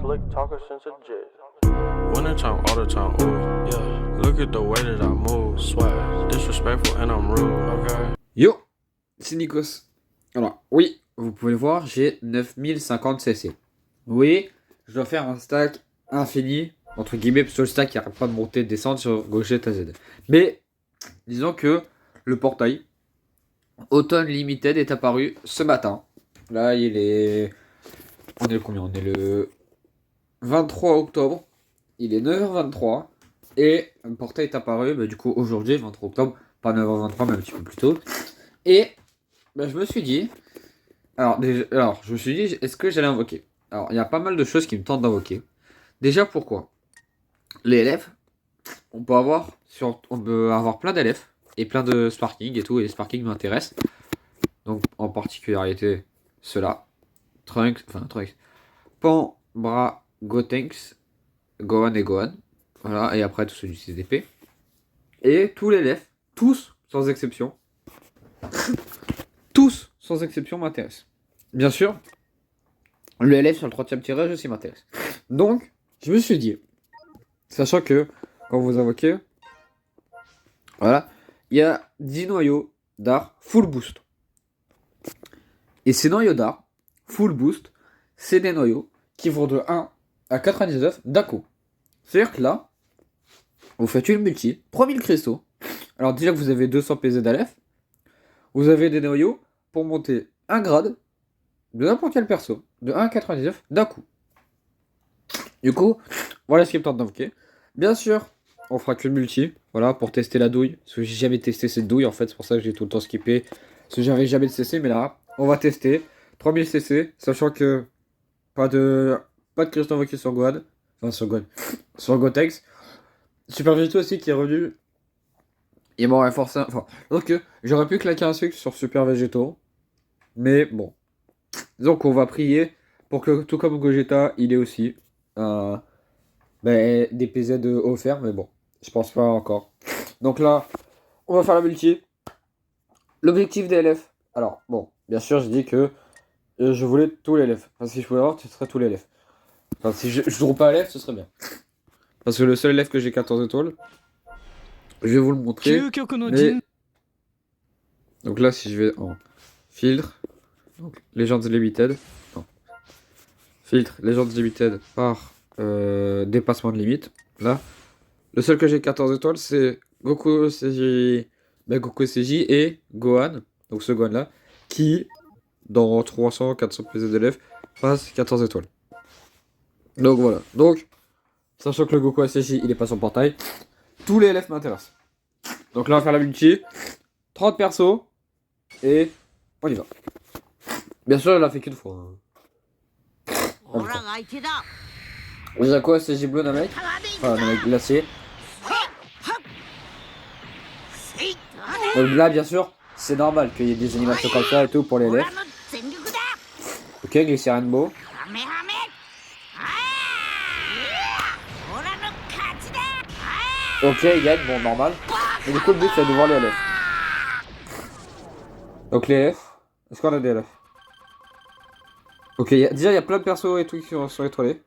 slick talker since a jet. Winter time, all the time, ooh, yeah. Look at the way that I move, swag, disrespectful and I'm rude, okay. Yo, c'est Nikos. Alors, oui, vous pouvez le voir, j'ai 9050 CC. Oui, je dois faire un stack infini, entre guillemets, parce que le stack il n'arrête pas de monter et de descendre sur Gogeta Z. Mais, disons que le portail Autumn Limited est apparu ce matin. Là, il est... On est le combien? On est le 23 octobre. Il est 9h23. Et le portail est apparu, du coup, aujourd'hui, 23 octobre. Pas 9h23, mais un petit peu plus tôt. Et je me suis dit... je me suis dit, est-ce que j'allais invoquer? Alors, il y a pas mal de choses qui me tentent d'invoquer. Déjà, pourquoi? Les LF, on peut avoir plein d'LF et plein de Sparking et tout, et les Sparking m'intéressent. Donc, en particularité, ceux-là. Trunks, Pan, Bra, Gotenks, Gohan et Gohan. Voilà, et après, tous ceux du CDP. Et tous les LF, tous, sans exception, tous, sans exception, m'intéressent. Bien sûr, le LF sur le 3ème tirage aussi m'intéresse. Donc, je me suis dit, sachant que, quand vous invoquez, voilà, il y a 10 noyaux d'art full boost. Et ces noyaux d'art full boost, c'est des noyaux qui vont de 1 à 99 d'un coup. C'est-à-dire que là, vous faites une multi, 3000 cristaux. Alors déjà que vous avez 200 PZ d'Aleph, vous avez des noyaux pour monter un grade de n'importe quel perso, de 1 à 99 d'un coup. Du coup, voilà ce qui me tente d'invoquer. Bien sûr, on fera qu'une multi, voilà, pour tester la douille. Parce que j'ai jamais testé cette douille, en fait, c'est pour ça que j'ai tout le temps skippé. Parce que j'avais jamais de CC, mais là, on va tester. 3000 CC, sachant que pas de cristaux invoqués sur Gohan. Enfin, sur Gohan. Sur Gotenks. Super Vegito aussi qui est revenu. Il m'aurait forcé. Enfin, donc j'aurais pu claquer un sucre sur Super Vegito. Mais bon. Donc on va prier pour que, tout comme Gogeta, il ait aussi des PZ offerts. Mais bon, je pense pas encore. Donc là, on va faire la multi. L'objectif des LF. Alors, bon, bien sûr, je dis que je voulais tous les LF. Enfin, si je pouvais avoir, ce serait tous les LF. Enfin, si je trouve pas LF, ce serait bien. Parce que le seul LF que j'ai 14 étoiles, je vais vous le montrer. Mais... Donc là, si je vais en filtre, donc Legends Limited, non. Filtre Legends Limited par dépassement de limite. Là, le seul que j'ai 14 étoiles, c'est Goku CJ, Goku CJ et Gohan. Donc ce Gohan là, qui dans 300-400 PZ d'élèves passe 14 étoiles. Donc voilà. Donc, sachant que le Goku ACJ, il est pas sur portail, tous les LF m'intéressent. Donc là, on va faire la multi. 30 persos. Et on y va. Bien sûr, elle a fait qu'une fois. Vous avez quoi, CJ Blue Namek? Enfin, Namek glacé. Donc là, bien sûr, c'est normal qu'il y ait des animations comme ça et tout pour les LF. Ok, Glycé Rainbow. Ok, il gagne, bon, normal. Mais du coup, le but, c'est de voir les LF. Donc les LF. Est-ce qu'on a des LF? Ok, déjà, il y a plein de persos et tout qui sont étoilés.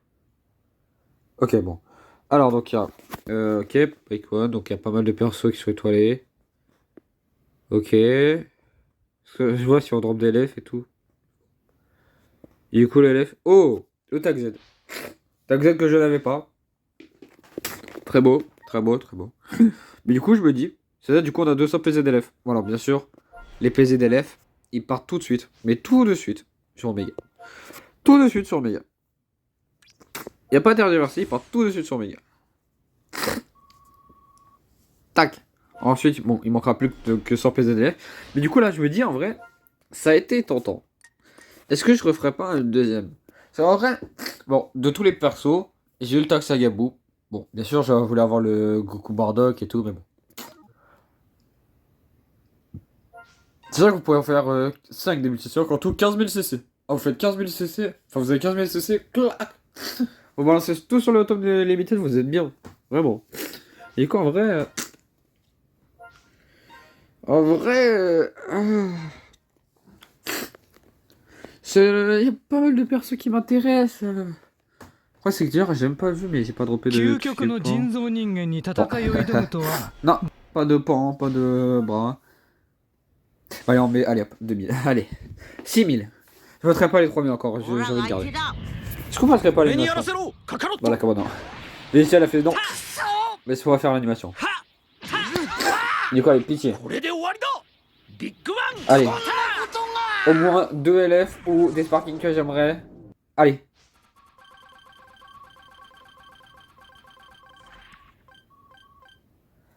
Ok, bon. Alors, donc, il y a... ok, Break One, donc il y a pas mal de persos qui sont étoilés. Ok. Je vois si on drop des LF et tout. Il est cool, LF. Oh, le Tag Z. Tag Z que je n'avais pas. Très beau, très beau, très beau. Mais du coup, je me dis, c'est ça, du coup, on a 200 PZ d'LF. Voilà, bien sûr, les PZ d'LF, ils partent tout de suite, mais tout de suite sur Omega. Tout de suite sur Omega. Il n'y a pas d'interdiversi, ils partent tout de suite sur Omega. Tac. Ensuite, bon, il manquera plus que 100 PZ d'LF. Mais du coup, là, je me dis, en vrai, ça a été tentant. Est-ce que je referais pas un deuxième? C'est en vrai, bon, de tous les persos, j'ai eu le Tax Sagabou. Bon, bien sûr, j'aurais voulu avoir le Goku Bardock et tout, mais bon. C'est vrai que vous pouvez en faire 5 des multitions, en tout 15 000 CC. Ah, vous faites 15 000 CC, enfin vous avez 15 000 CC, clac. Vous balancez tout sur le top de limité, vous êtes bien. Vraiment. Et quoi, en vrai... En vrai... Il y a pas mal de persos qui m'intéressent. Après, c'est que d'ailleurs, j'ai même pas vu, mais j'ai pas droppé de. 究極の人造人間に戦いを挑むとは Non, pas de pan, pas de bras. Allez, on met. Allez, hop, 2000. Allez, 6000. Je voterai pas les 3000 encore, j'ai envie de garder. Est-ce qu'on passerait pas l'animation? Bah, d'accord, non. Laetitia, elle a fait non. Mais il faut faire l'animation. Du coup, allez, pitié. Allez. Au moins 2 LF ou des Sparking que j'aimerais. Allez.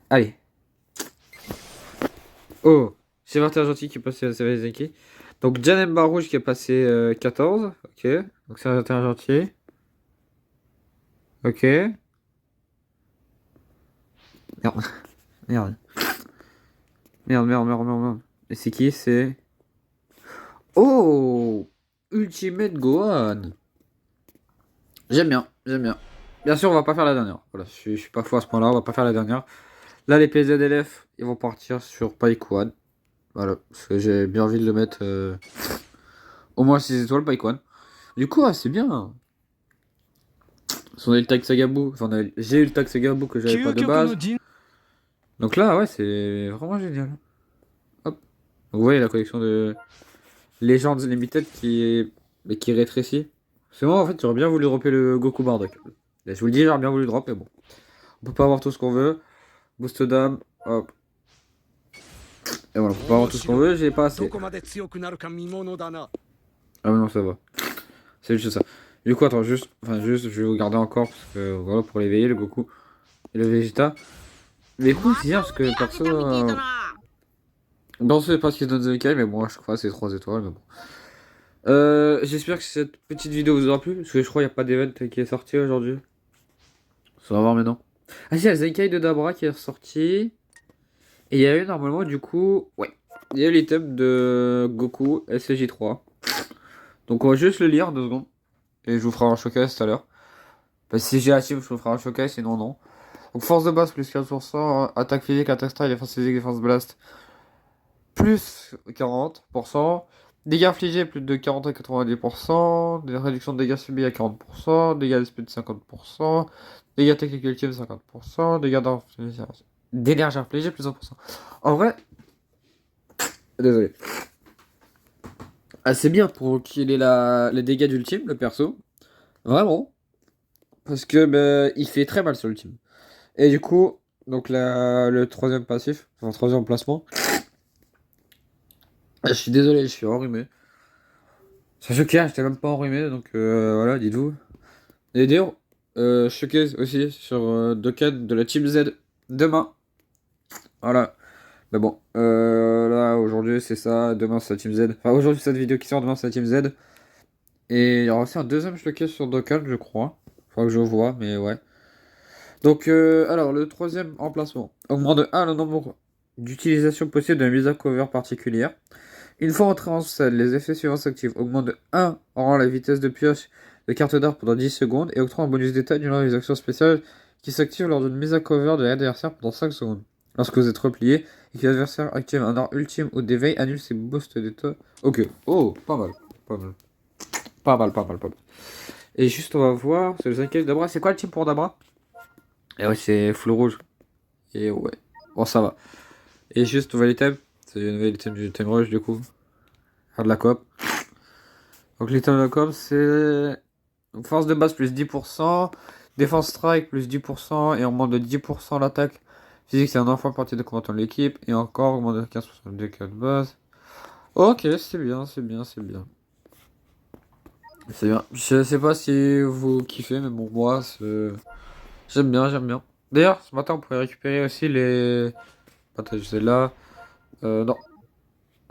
Allez. Oh. C'est Martin Gentil qui est passé à Zenki. Donc Janemba Rouge qui est passé 14. Ok. Donc c'est Martin Gentil. Ok. Merde. Merde. Merde. Et c'est qui? C'est... Oh, Ultimate Gohan. J'aime bien. Bien sûr, on va pas faire la dernière. Voilà, je suis pas fou à ce point-là, on va pas faire la dernière. Là, les PZLF, ils vont partir sur Paikwan. Voilà, parce que j'ai bien envie de le mettre au moins 6 étoiles, Paikwan. Du coup, c'est bien. On a eu le tag Sagabou. Enfin, j'ai eu le tag Sagabou que j'avais pas de base. Donc là, ouais, c'est vraiment génial. Hop. Donc, vous voyez la collection de Legends Limited qui rétrécit. C'est moi, en fait, j'aurais bien voulu dropper le Goku Bardock. Je vous le dis, j'aurais bien voulu dropper, mais bon. On peut pas avoir tout ce qu'on veut. Boost d'âme, hop. Et voilà, on peut pas avoir tout ce qu'on veut, j'ai pas assez. Ah mais non, ça va. C'est juste ça. Du coup, attends, juste, je vais vous garder encore, parce que voilà, pour l'éveiller, le Goku et le Vegeta. Mais écoute, c'est bien, parce que perso... Bon, c'est pas ce qu'ils donnent The Kai, mais bon, à chaque fois, c'est 3 étoiles, mais bon. J'espère que cette petite vidéo vous aura plu, parce que je crois qu'il n'y a pas d'event qui est sorti aujourd'hui. Ça va voir maintenant. Ah si, il y a le Zenkai de Dabra qui est ressorti. Et il y a eu normalement du coup... Ouais. Il y a l'item de Goku SCJ3. Donc on va juste le lire 2 secondes. Et je vous ferai un showcase tout à l'heure. Parce que si j'ai la team, je vous ferai un showcase, sinon non. Donc force de base plus 15%. Attaque physique, attaque style, défense physique, défense blast. Plus 40%. Dégâts infligés plus de 40 à 90%. Des réductions de dégâts subis à 40%. Dégâts d'esprit de 50%. Dégâts techniques ultimes 50%. Dégâts d'énergie infligée plus 1%. En vrai, désolé. Ah, c'est bien pour qu'il ait les dégâts d'ultime, le perso. Vraiment. Parce que il fait très mal sur l'ultime. Et du coup, donc le troisième passif, enfin troisième placement. Je suis désolé, je suis enrhumé. Sachez que j'étais même pas enrhumé, donc voilà, dites-vous. Et d'ailleurs, showcase aussi sur Dokkan de la Team Z demain. Voilà. Mais bon, là aujourd'hui c'est ça, demain c'est la Team Z. Enfin aujourd'hui c'est cette vidéo qui sort, demain c'est la Team Z. Et il y aura aussi un deuxième showcase sur Dokkan, je crois. Faudra que je vois, mais ouais. Donc alors le troisième emplacement. Augmente de 1 le nombre d'utilisations possibles de la mise à cover particulière. Une fois entré en scène, les effets suivants s'activent. Augmente de 1 en rend la vitesse de pioche de carte d'art pendant 10 secondes et octroie un bonus d'état durant les actions spéciales qui s'activent lors d'une mise à cover de l'adversaire pendant 5 secondes. Lorsque vous êtes replié et que l'adversaire active un art ultime ou d'éveil, annule ses boosts d'état. Ok, oh, pas mal. Pas mal. Et juste on va voir, c'est le 5 Dabra. C'est quoi le team pour Dabra? Et ouais, c'est full rouge. Et ouais, bon ça va. Et juste nouvel item, c'est le nouvel item du thème rush du coup. Faire de la coop. Donc l'item de la coop c'est force de base plus 10%, défense strike plus 10% et on augmente de 10% l'attaque physique c'est un enfant partie de combattant de l'équipe et encore augmente de 15% le dégâts de base. Ok, c'est bien. C'est bien. Je sais pas si vous kiffez, mais bon, moi, j'aime bien. D'ailleurs, ce matin, on pourrait récupérer aussi les... Attends, je sais là. Non.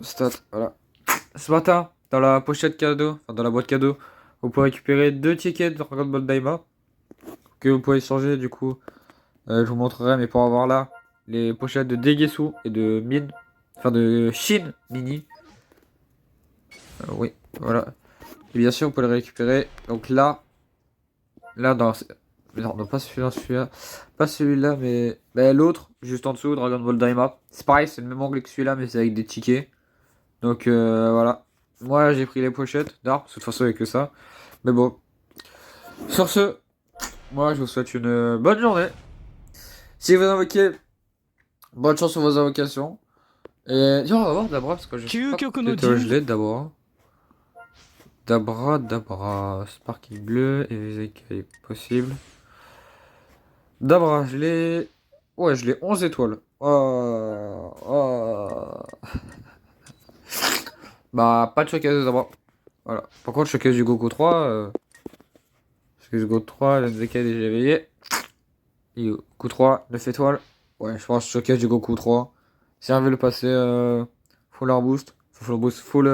Stat, voilà. Ce matin, dans la pochette cadeau, enfin dans la boîte cadeau, vous pouvez récupérer 2 tickets de Dragon Ball Daima. Que vous pouvez changer, du coup. Je vous montrerai, mais pour avoir là, les pochettes de Degesu et de Min. Enfin, de Shin Mini. Oui, voilà. Et bien sûr, vous pouvez le récupérer. Donc là dans... Non, pas celui-là. Pas celui-là, mais... l'autre, juste en dessous, Dragon Ball Daima. C'est pareil, c'est le même angle que celui-là, mais c'est avec des tickets. Donc voilà. Moi, j'ai pris les pochettes d'art, parce que de toute façon, il n'y a que ça. Mais bon. Sur ce, Moi, je vous souhaite une bonne journée. Si vous invoquez, bonne chance sur vos invocations. Et tiens, on va voir Dabra parce que je sais pas. 究極の Peut-être 人 je l'ai d'abord. Dabra, Sparky bleu et Ezekiel est possible. Dabra, je l'ai. Ouais, je l'ai 11 étoiles. Bah, pas de showcase de Dabra. Voilà. Par contre, showcase du Goku 3. Showcase du Goku 3, Ezekiel est déjà éveillé. Et Goku 3, 9 étoiles. Ouais, je pense showcase du Goku 3. Si on veut le passer full art boost. Full boost, full.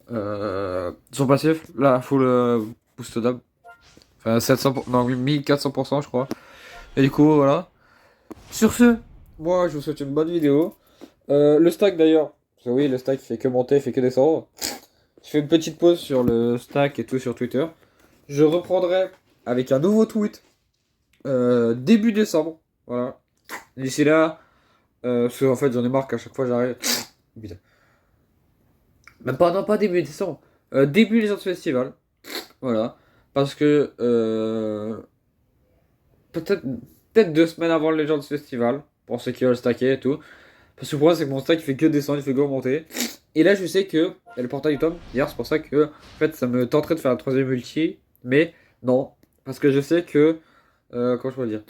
Son passif, là, full boost d'ab. Enfin, 700%, non, 1400%, je crois. Et du coup, voilà. Sur ce, moi, je vous souhaite une bonne vidéo. Le stack d'ailleurs, parce que oui, le stack fait que monter, fait que descendre. Je fais une petite pause sur le stack et tout sur Twitter. Je reprendrai avec un nouveau tweet début décembre. Voilà. D'ici là, parce qu'en fait, j'en ai marre qu'à chaque fois j'arrive. Putain. Même pas, non, pas début décembre. Début les autres festivals. Voilà. Parce que peut-être 2 semaines avant le Legends Festival. Pour ceux qui veulent stacker et tout. Parce que le problème c'est que mon stack il fait que descendre, il fait que monter. Et là je sais que il y a le portail du tome. Hier c'est pour ça que en fait ça me tenterait de faire un troisième multi. Mais non. Parce que je sais que. Comment je peux dire.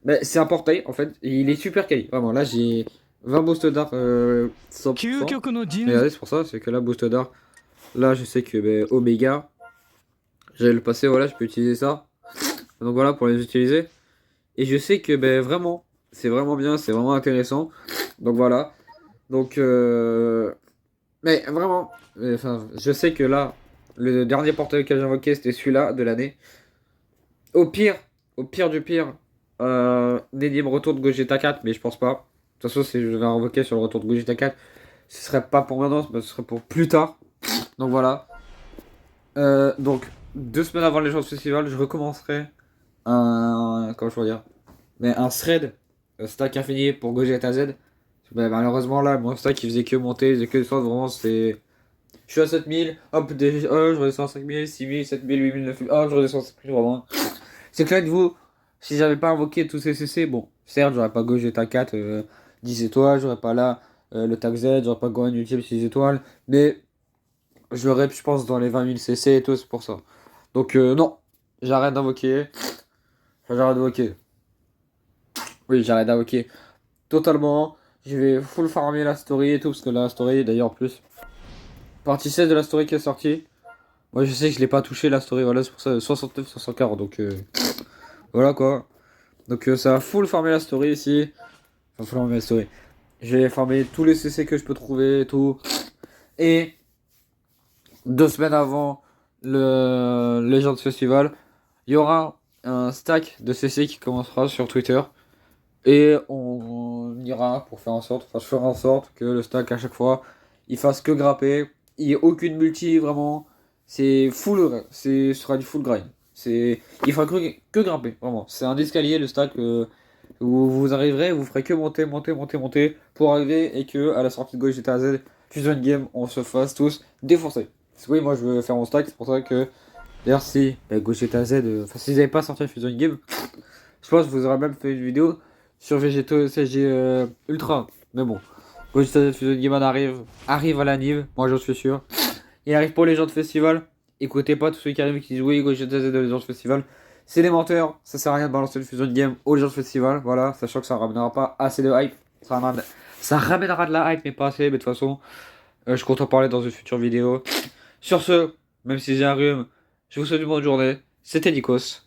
Mais c'est un portail en fait. Et il est super quali. Vraiment là j'ai 20 boosts d'art 100%. 究極の人 Regardez, c'est pour ça, c'est que là, boost d'art, là, je sais que Omega, j'allais le passer, voilà, je peux utiliser ça. Donc voilà, pour les utiliser. Et je sais que vraiment, c'est vraiment bien, c'est vraiment intéressant. Donc voilà. Donc, mais vraiment, enfin, je sais que là, le dernier portail que j'ai invoqué, c'était celui-là de l'année. Au pire du pire, Neddy me retourne Gogeta 4, mais je pense pas. De toute façon, si je vais invoquer sur le retour de Gogeta 4, ce serait pas pour maintenant, mais ce serait pour plus tard. Donc voilà. Donc 2 semaines avant les Legends Festival, je recommencerai comment je peux dire, mais un thread stack infini pour Gogeta Z. Malheureusement là, mon stack il faisait que monter, il faisait que descendre, vraiment c'est. Je suis à 7000, hop, je redescends à 5000, 6000, 7000, 8000, 9000, hop, je redescends à 5000, vraiment. C'est clair que vous, si j'avais pas invoqué tous ces CC, bon, certes, j'aurais pas Gogeta 4 10 étoiles, j'aurais pas là le tag Z, j'aurais pas Gohan Ultime 6 étoiles, mais j'aurais, je pense, dans les 20 000 CC et tout, c'est pour ça. Donc, non, j'arrête d'invoquer. Enfin, j'arrête d'invoquer. Oui, j'arrête d'invoquer totalement. Je vais full farmer la story et tout, parce que la story, d'ailleurs, en plus, partie 16 de la story qui est sortie. Moi, je sais que je l'ai pas touché la story, voilà, c'est pour ça, 69, 64, donc voilà quoi. Donc, ça va full farmer la story ici. Enfin, full farmer la story. Je vais farmer tous les CC que je peux trouver et tout. Et 2 semaines avant le Legends Festival, il y aura un stack de CC qui commencera sur Twitter. Et on ira pour faire en sorte, enfin je ferai en sorte que le stack à chaque fois, il fasse que grapper. Il n'y a aucune multi vraiment. C'est full, ce sera du full grind. Il fera que grimper, vraiment. C'est un escalier le stack où vous arriverez, vous ferez que monter pour arriver et que à la sortie de Gogeta Z, Fusion Game, on se fasse tous défoncer. Parce que oui, moi je veux faire mon stack, c'est pour ça que d'ailleurs si Gogeta Z, enfin si vous n'avez pas sorti Fusion Game, je pense que vous aurez même fait une vidéo sur Vegeto CG Ultra. Mais bon, Gogeta Z Fusion Game arrive à la Nive, moi j'en suis sûr. Il arrive pour les gens de festival. Écoutez pas tous ceux qui arrivent et qui disent oui, Gogeta Z de les gens de festival. C'est des menteurs, ça sert à rien de balancer le Fusion Game aux gens de festival, voilà, sachant que ça ramènera pas assez de hype. Ça ramènera de la hype, mais pas assez, mais de toute façon, je compte en parler dans une future vidéo. Sur ce, même si j'ai un rhume, je vous souhaite une bonne journée. C'était Nikos.